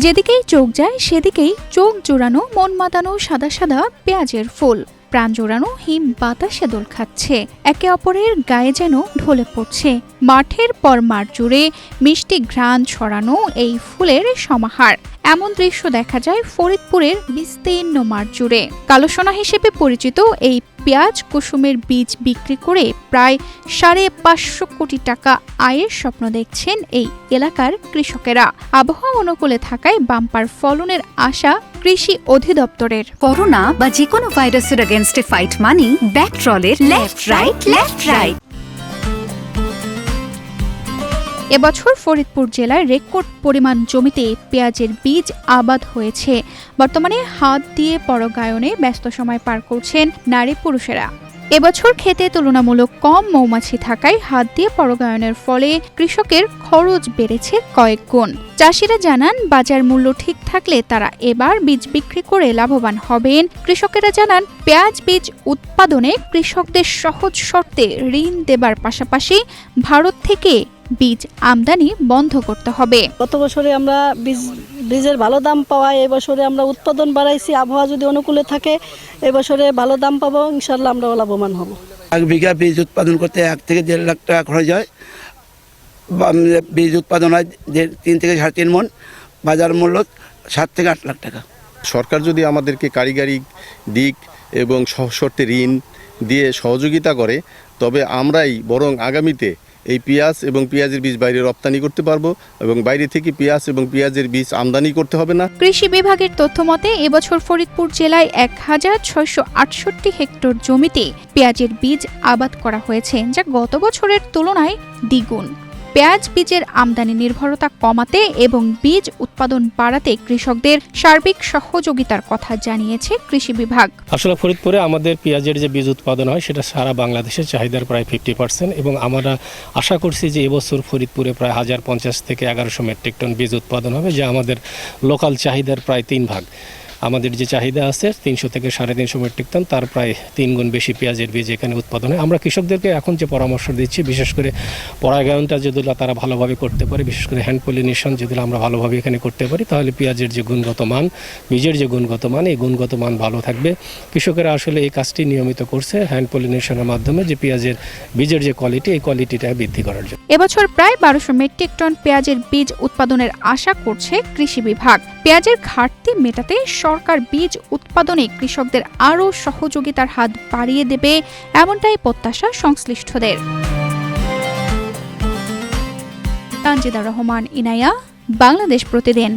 যেদিকেই চোখ যায় সেদিকেই চোখ জোড়ানো মন মাতানো সাদা সাদা পেঁয়াজের ফুল, প্রাণ জোড়ানো হিম বাতাসে দোল খাচ্ছে, একে অপরের গায়ে যেন ঢলে পড়ছে। মাঠের পর মাঠ জুড়ে মিষ্টি ঘ্রাণ ছড়ানো এই ফুলের সমাহার। এমন দৃশ্য দেখা যায় ফরিদপুরের বিস্তীর্ণ মাঠ জুড়ে। কালো সোনা হিসেবে পরিচিত এই পেঁয়াজ কুসুমের বীজ বিক্রি করে প্রায় ৫৫০ কোটি টাকা আয়ের স্বপ্ন দেখছেন এই এলাকার কৃষকেরা। আবহাওয়া অনুকূলে থাকায় বাম্পার ফলনের আশা কৃষি অধিদপ্তরের। করোনা বা যে কোনো ভাইরাসের এগেইনস্টে ফাইট মানি ব্যাকট্রলের লেফট রাইট। এবছর ফরিদপুর জেলায় রেকর্ড পরিমাণ জমিতে পেঁয়াজের বীজ আবাদ হয়েছে। বর্তমানে হাত দিয়ে পরাগায়নে ব্যস্ত সময় পার করছেন নারী পুরুষেরা। এবছর খেতে তুলনামূলক কম মৌমাছি থাকায় হাত দিয়ে পরাগায়নের ফলে কৃষকের খরচ বেড়েছে কয়েক গুণ। চাষিরা জানান, বাজার মূল্য ঠিক থাকলে তারা এবার বীজ বিক্রি করে লাভবান হবেন। কৃষকেরা জানান, পেঁয়াজ বীজ উৎপাদনে কৃষকদের সহজ শর্তে ঋণ দেবার পাশাপাশি ভারত থেকে বীজ আমদানি বন্ধ করতে হবে। গত বছরে আমরা বীজের ভালো দাম পাওয়ায় এবছরে আমরা উৎপাদন বাড়াইছি। আবহাওয়া যদি অনুকূলে থাকে এবছরে ভালো দাম পাবো, ইনশাল্লাহ আমরা লাভবান হব। এক বিঘা বীজ উৎপাদন করতে 1 থেকে 1.5 লাখ টাকা খরচ হয়। বীজ উৎপাদন হয় 3 থেকে 3.5 মণ, বাজার মূল্য 7 থেকে 8 লাখ টাকা। সরকার যদি আমাদেরকে কারিগরি দিক এবং সহশর্তে ঋণ দিয়ে সহযোগিতা করে, তবে আমরাই বরং আগামীতে এই পেঁয়াজ এবং পেঁয়াজের বীজ বাইরে রপ্তানি করতে পারবো এবং বাইরে থেকে পেঁয়াজ এবং পেঁয়াজের বীজ আমদানি করতে হবে না। কৃষি বিভাগের তথ্য মতে এবছর ফরিদপুর জেলায় ১,৬৬৮ হেক্টর জমিতে পেঁয়াজের বীজ আবাদ করা হয়েছে, যা গত বছরের তুলনায় দ্বিগুণ। পেঁয়াজ বীজের আমদানি নির্ভরতা কমাতে এবং বীজ উৎপাদন বাড়াতে কৃষকদের সার্বিক সহযোগিতার কথা জানিয়েছে কৃষি বিভাগ। আসলে ফরিদপুরে আমাদের পেঁয়াজের যে বীজ উৎপাদন হয় সেটা সারা বাংলাদেশের চাহিদার প্রায় 50% এবং আমরা আশা করছি যে এবছর ফরিদপুরে প্রায় 1050 থেকে 1100 মেট্রিক টন বীজ উৎপাদন হবে, যা আমাদের লোকাল চাহিদার প্রায় 3 ভাগ। আমাদের যে চাহিদা আছে 300 থেকে 350 মেট্রিক টন, তার প্রায় 3 গুণ বেশি পেঁয়াজের বীজ এখানে উৎপাদন হয়। আমরা কৃষকদেরকে এখন যে পরামর্শ দিচ্ছি, বিশেষ করে পরাগায়নটা যদি তারা ভালোভাবে করতে পারে, বিশেষ করে হ্যান্ড পলিনেশন যদি আমরা ভালোভাবে এখানে করতে পারি, তাহলে পেঁয়াজের যে গুণগত মান, বীজের যে গুণগত মান, এই গুণগত মান ভালো থাকবে। কৃষকেরা আসলে এই কাজটি নিয়মিত করছে হ্যান্ড পলিনেশনের মাধ্যমে, যে পেঁয়াজের বীজের যে কোয়ালিটি, এই কোয়ালিটিটা বৃদ্ধি করার জন্য। এবছর প্রায় 1200 মেট্রিক টন পেঁয়াজের বীজ উৎপাদনের আশা করছে কৃষি বিভাগ। পেঁয়াজের ঘাটতি মেটাতে সরকার বীজ উৎপাদনে কৃষকদের আরও সহযোগিতার হাত বাড়িয়ে দেবে, এমনটাই প্রত্যাশা সংশ্লিষ্টদের। তানজিদা রহমান, ইনায়া, বাংলাদেশ প্রতিদিন।